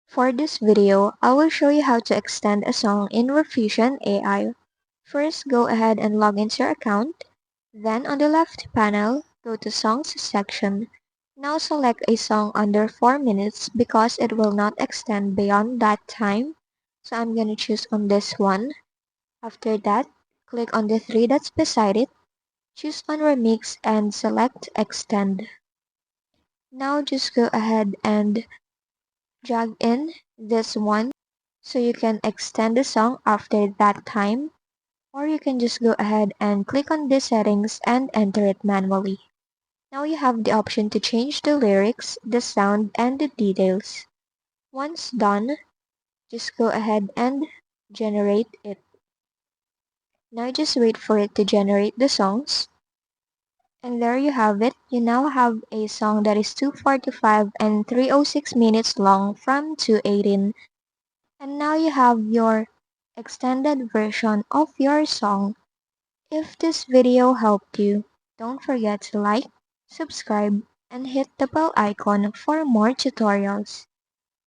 For this video, I will show you how to extend a song in Riffusion AI. First, go ahead and log into your account. Then on the left panel, go to Songs section. Now select a song under 4 minutes because it will not extend beyond that time. So I'm going to choose on this one. After that, click on the three dots beside it, choose on Remix and select Extend. Now just go ahead and drag in this one so you can extend the song after that time, or you can just go ahead and click on the settings and enter it manually. Now you have the option to change the lyrics, the sound, and the details. Once done, just go ahead and generate it. Now just wait for it to generate the songs. And there you have it. You now have a song that is 2:45 and 3:06 minutes long from 2:18. And now you have your extended version of your song. If this video helped you, don't forget to like, subscribe, and hit the bell icon for more tutorials.